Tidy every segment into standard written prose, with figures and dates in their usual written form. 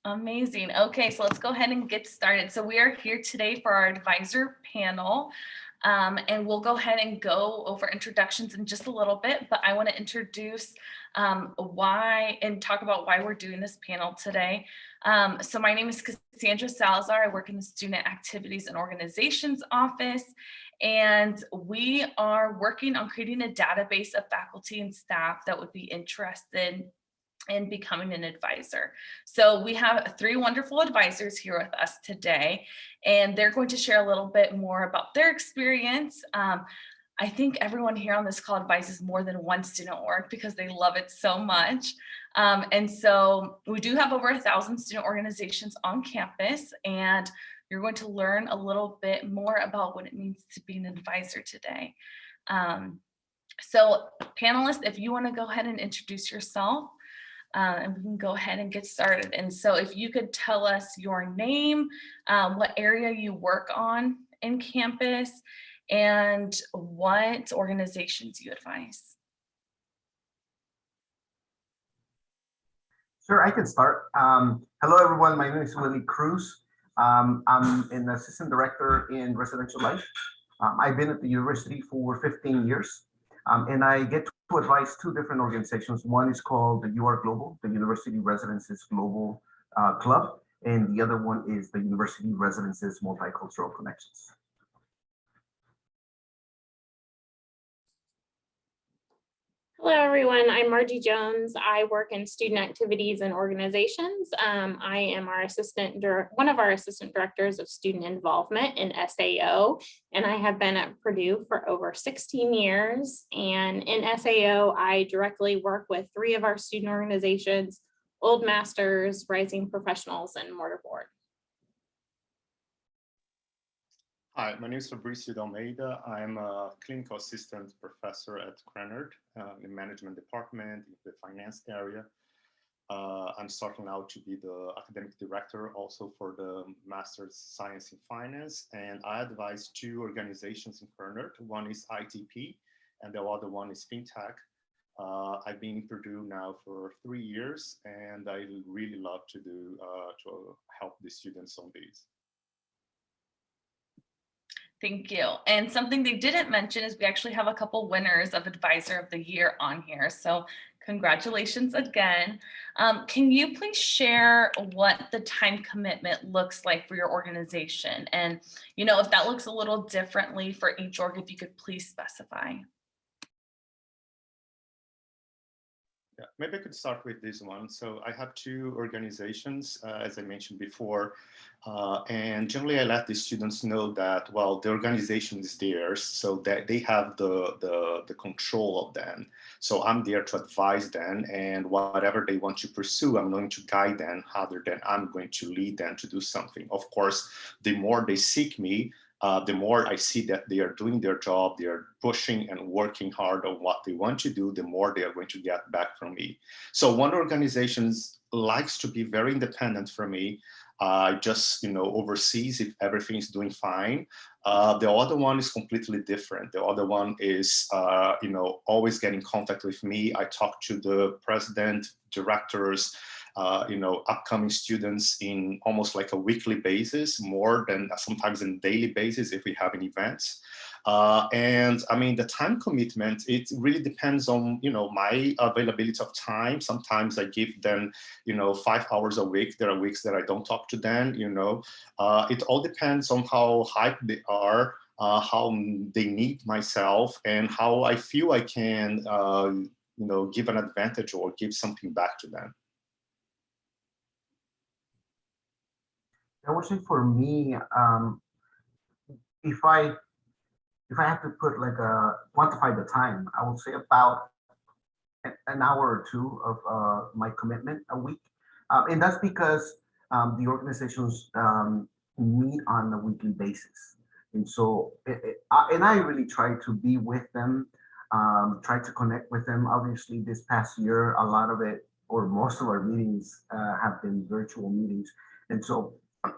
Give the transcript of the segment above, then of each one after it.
Amazing. Okay, so let's go ahead and get started. So we are here today for our advisor panel, and we'll go ahead and go over introductions in just a little bit, but I want to introduce why and talk about why we're doing this panel today. So my name is Cassandra Salazar. I work in the Student Activities and Organizations office, and we are working on creating a database of faculty and staff that would be interested and becoming an advisor. So we have three wonderful advisors here with us today, and they're going to share a little bit more about their experience. I think everyone here on this call advises more than one student org because they love it so much. And so we do have over 1,000 student organizations on campus, and you're going to learn a little bit more about what it means to be an advisor today. So panelists, if you want to go ahead and introduce yourself, and we can go ahead and get started. And so if you could tell us your name, what area you work on in campus, and what organizations you advise. Sure, I can start. Hello, everyone. My name is Willie Cruz. I'm an assistant director in residential life. I've been at the university for 15 years, and I get to advise two different organizations. One is called the UR Global, the University Residences Global Club, and the other one is the University Residences Multicultural Connections. Hello, everyone. I'm Margie Jones. I work in student activities and organizations. I am one of our assistant directors of student involvement in SAO, and I have been at Purdue for over 16 years. And in SAO, I directly work with three of our student organizations, Old Masters, Rising Professionals, and Mortarboard. Hi, my name is Fabricio. I'm a clinical assistant professor at Krannert in the management department in the finance area. I'm starting out to be the academic director also for the Master's Science in Finance, and I advise two organizations in Krannert. One is ITP and the other one is FinTech. I've been in Purdue now for 3 years, and I really love to help the students on these. Thank you. And something they didn't mention is we actually have a couple winners of Advisor of the Year on here. So congratulations again. Can you please share what the time commitment looks like for your organization? And, if that looks a little differently for each org, if you could please specify. Yeah, maybe I could start with this one. So I have two organizations, as I mentioned before, and generally I let the students know that, well, the organization is theirs, so that they have the control of them. So I'm there to advise them, and whatever they want to pursue, I'm going to guide them rather than I'm going to lead them to do something. Of course, the more they seek me, the more I see that they are doing their job, they are pushing and working hard on what they want to do, the more they are going to get back from me. So one organization likes to be very independent from me. Just oversees if everything is doing fine. The other one is completely different. The other one is always get in contact with me. I talk to the president, directors, upcoming students in almost like a weekly basis, more than sometimes on a daily basis if we have any events. And I mean, the time commitment, it really depends on, my availability of time. Sometimes I give them, 5 hours a week. There are weeks that I don't talk to them, It all depends on how hyped they are, how they need myself, and how I feel I can, give an advantage or give something back to them. I would say for me, if I have to put quantify the time, I would say about an hour or two of my commitment a week. And that's because the organizations meet on a weekly basis. And so, and I really try to be with them, try to connect with them. Obviously, this past year, a lot of it, or most of our meetings have been virtual meetings. And so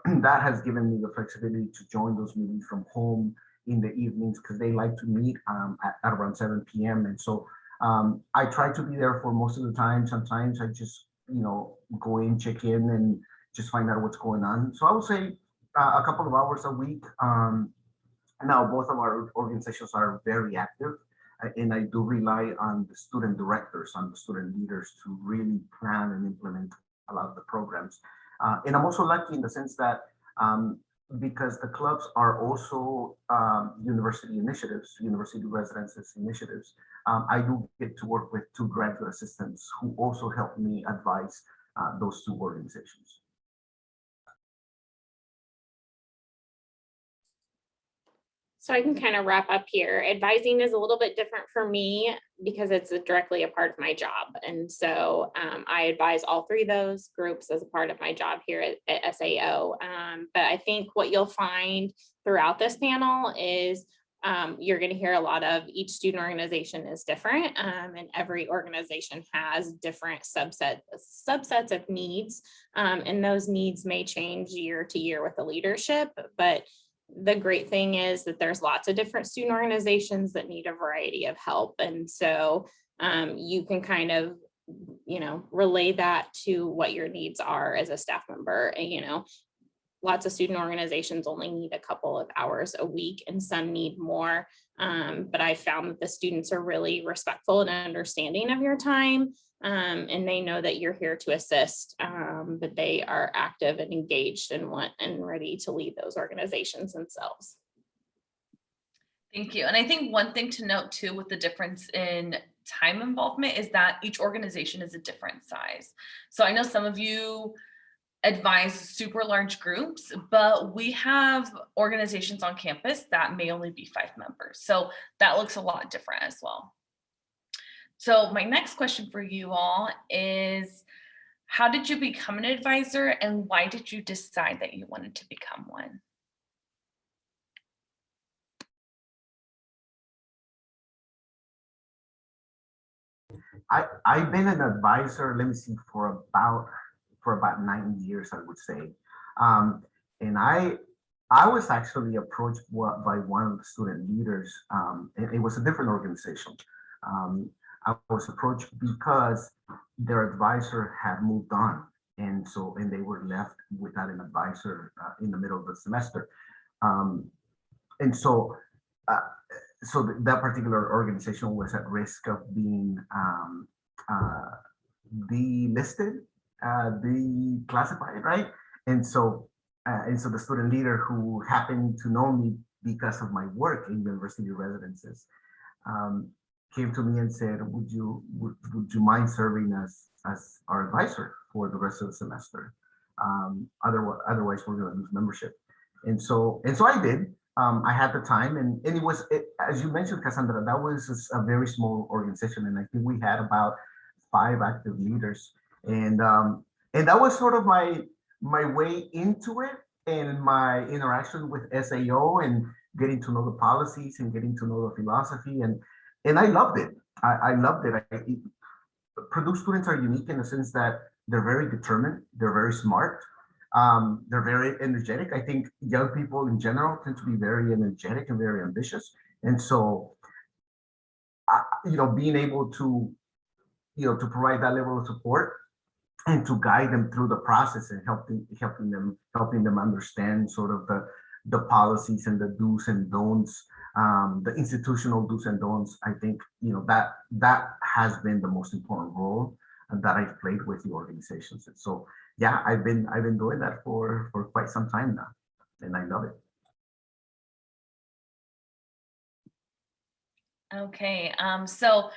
that has given me the flexibility to join those meetings from home in the evenings because they like to meet at around 7 p.m. And so I try to be there for most of the time. Sometimes I just, go in, check in, and just find out what's going on. So I would say a couple of hours a week. Now, both of our organizations are very active, and I do rely on the student directors, on the student leaders to really plan and implement a lot of the programs. And I'm also lucky in the sense that because the clubs are also university initiatives, university residences initiatives, I do get to work with two graduate assistants who also help me advise those two organizations. So I can kind of wrap up here. Advising is a little bit different for me because it's directly a part of my job. And so I advise all three of those groups as a part of my job here at SAO. But I think what you'll find throughout this panel is you're going to hear a lot of each student organization is different, and every organization has different subsets of needs. And those needs may change year to year with the leadership, but the great thing is that there's lots of different student organizations that need a variety of help. And so you can kind of, relay that to what your needs are as a staff member. And, lots of student organizations only need a couple of hours a week and some need more. But I found that the students are really respectful and understanding of your time. And they know that you're here to assist, but they are active and engaged and ready to lead those organizations themselves. Thank you. And I think one thing to note too with the difference in time involvement is that each organization is a different size. So I know some of you advise super large groups, but we have organizations on campus that may only be 5 members. So that looks a lot different as well. So my next question for you all is, how did you become an advisor and why did you decide that you wanted to become one? I've been an advisor, let me see, for about 9 years, I would say. And I was actually approached by one of the student leaders. It was a different organization. I was approached because their advisor had moved on. And they were left without an advisor in the middle of the semester. That particular organization was at risk of being delisted, declassified, right? And so the student leader, who happened to know me because of my work in university residences, came to me and said, would you mind serving as our advisor for the rest of the semester? Otherwise we're going to lose membership. And so I did. I had the time, and it was, as you mentioned, Cassandra, that was a very small organization, and I think we had about 5 active leaders, and that was sort of my way into it, and my interaction with SAO, and getting to know the policies and getting to know the philosophy, and I loved it. I loved it. Purdue students are unique in the sense that they're very determined, they're very smart. They're very energetic. I think young people in general tend to be very energetic and very ambitious. And so, being able to, to provide that level of support and to guide them through the process and helping them understand sort of the policies and the do's and don'ts, the institutional do's and don'ts. I think, that has been the most important role that I've played with the organizations. And so, yeah, I've been doing that for quite some time now, and I love it. Okay, so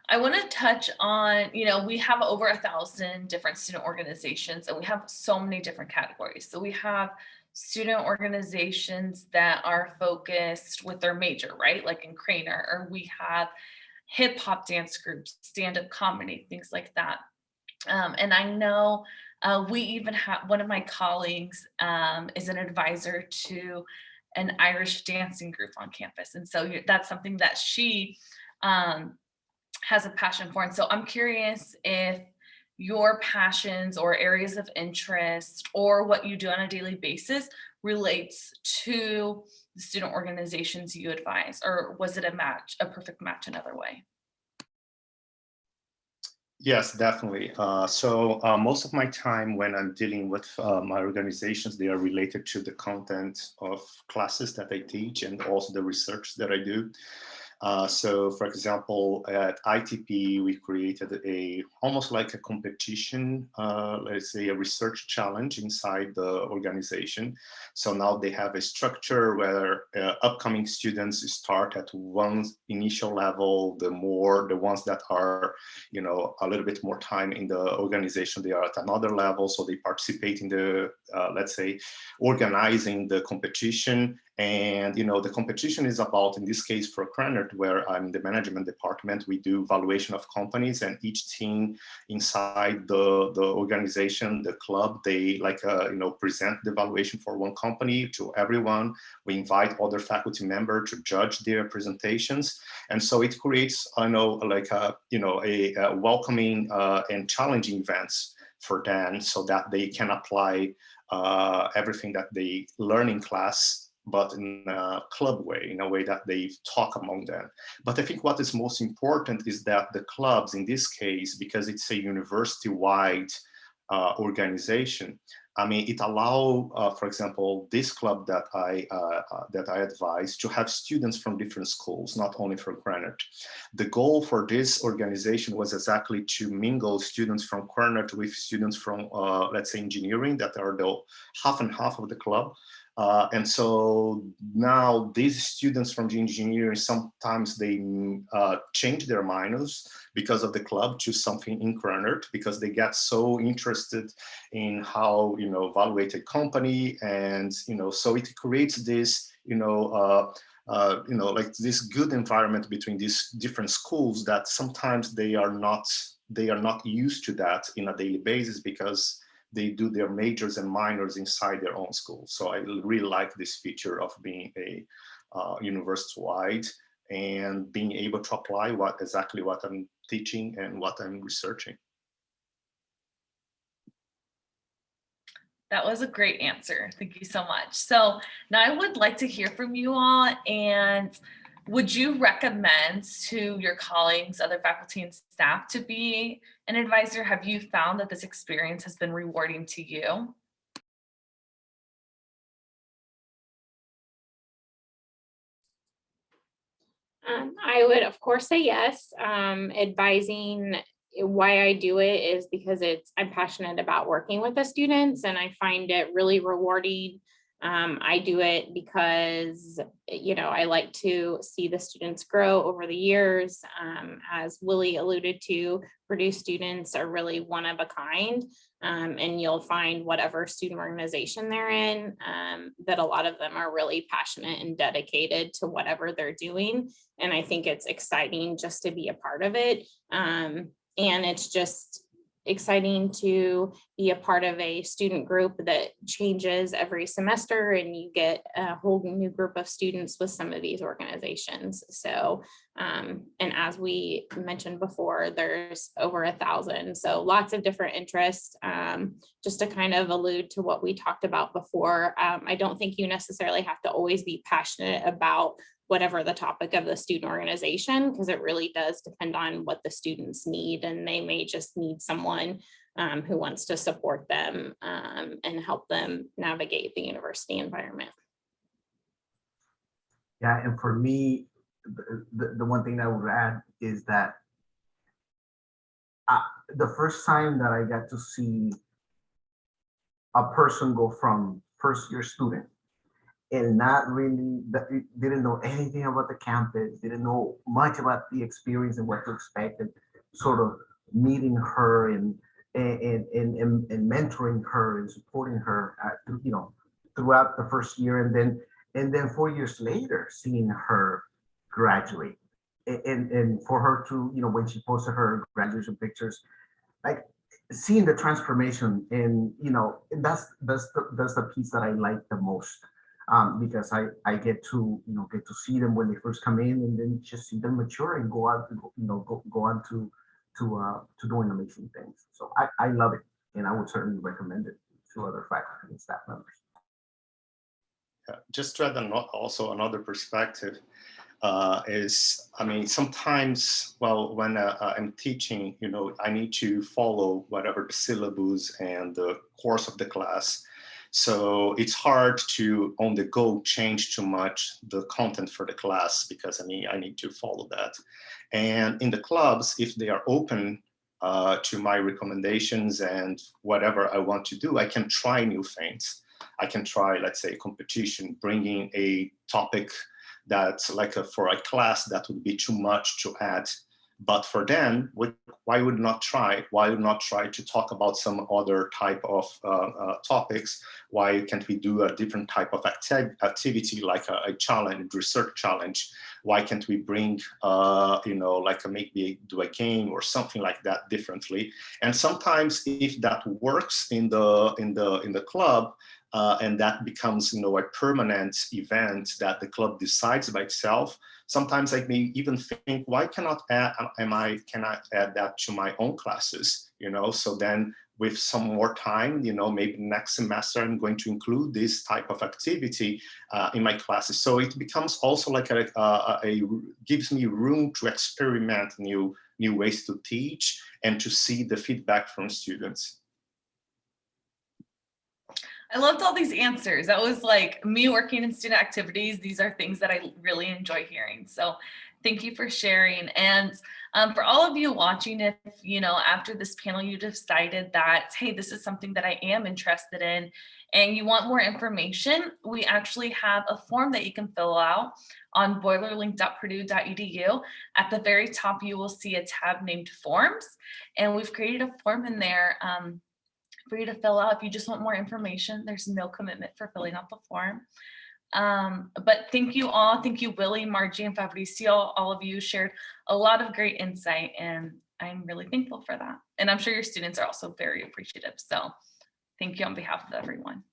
I want to touch on, we have over 1,000 different student organizations, and we have so many different categories. So we have student organizations that are focused with their major, right? Like in Craner, or we have hip hop dance groups, stand-up comedy, things like that. And I know we even have, one of my colleagues is an advisor to an Irish dancing group on campus. And so that's something that she has a passion for. And so I'm curious if your passions or areas of interest or what you do on a daily basis relates to the student organizations you advise, or was it a perfect match another way? Yes, definitely. Most of my time when I'm dealing with my organizations, they are related to the content of classes that I teach and also the research that I do. So for example, at ITP, we created almost like a competition, let's say a research challenge inside the organization. So now they have a structure where upcoming students start at one initial level, the ones that are, a little bit more time in the organization, they are at another level. So they participate in the, let's say, organizing the competition. And the competition is about, in this case for Cranert, where I'm in the management department, we do valuation of companies, and each team inside the organization, the club, they present the valuation for one company to everyone. We invite other faculty members to judge their presentations, and so it creates, a welcoming and challenging events for them, so that they can apply everything that they learn in class, but in a club way, in a way that they talk among them. But I think what is most important is that the clubs, in this case, because it's a university-wide organization, it allows, for example, this club that I advise to have students from different schools, not only from Cranert. The goal for this organization was exactly to mingle students from Cranert with students from, let's say, engineering, that are the half and half of the club. And so now these students from the engineering, sometimes they change their minors because of the club to something in Cranert, because they get so interested in how, evaluate a company. And, so it creates this, like this good environment between these different schools that sometimes they are not used to that in a daily basis, because they do their majors and minors inside their own school. So I really like this feature of being a university-wide and being able to apply exactly what I'm teaching and what I'm researching. That was a great answer. Thank you so much. So now I would like to hear from you all. And would you recommend to your colleagues, other faculty and staff, to be an advisor? Have you found that this experience has been rewarding to you? I would, of course, say yes. Advising, why I do it is because I'm passionate about working with the students, and I find it really rewarding. I do it because, I like to see the students grow over the years. As Willie alluded to, Purdue students are really one of a kind. And you'll find whatever student organization they're in, that a lot of them are really passionate and dedicated to whatever they're doing. And I think it's exciting just to be a part of it. And it's just exciting to be a part of a student group that changes every semester, and you get a whole new group of students with some of these organizations. So, and as we mentioned before, there's over 1,000, so lots of different interests. Just to kind of allude to what we talked about before, I don't think you necessarily have to always be passionate about whatever the topic of the student organization, because it really does depend on what the students need, and they may just need someone who wants to support them and help them navigate the university environment. Yeah, and for me, the one thing I would add is that the first time that I got to see a person go from first year student and not really, didn't know anything about the campus, didn't know much about the experience and what to expect, and sort of meeting her and mentoring her and supporting her, throughout the first year, and then 4 years later, seeing her graduate, and for her to, when she posted her graduation pictures, like seeing the transformation, and that's the piece that I like the most. Because I get to see them when they first come in, and then just see them mature and go out, go on to doing amazing things. So I love it, and I would certainly recommend it to other faculty and staff members. Just to add also another perspective, is, I mean, sometimes, well, when I'm teaching, you know, I need to follow whatever the syllabus and the course of the class. So it's hard to, on the go, change too much the content for the class, because I mean, I need to follow that. And in the clubs, if they are open to my recommendations and whatever I want to do, I can try new things. I can try, let's say, competition, bringing a topic that's like for a class that would be too much to add. But for them, why would not try? Why would not try to talk about some other type of topics? Why can't we do a different type of activity, like a challenge, research challenge? Why can't we bring, you know, like maybe do a game or something like that differently? And sometimes, if that works in the club, and that becomes, you know, a permanent event that the club decides by itself, sometimes I may even think, why cannot cannot add that to my own classes, you know? So then with some more time, you know, maybe next semester I'm going to include this type of activity in my classes. So it becomes also like gives me room to experiment new ways to teach and to see the feedback from students. I loved all these answers. That was like me working in student activities. These are things that I really enjoy hearing. So thank you for sharing. And for all of you watching, if, you know, after this panel, you decided that, hey, this is something that I am interested in, and you want more information, we actually have a form that you can fill out on boilerlink.purdue.edu. At the very top, you will see a tab named Forms, and we've created a form in there for you to fill out if you just want more information. There's no commitment for filling out the form. But thank you all. Thank you, Willie, Margie, and Fabricio. All of you shared a lot of great insight, and I'm really thankful for that. And I'm sure your students are also very appreciative. So thank you on behalf of everyone.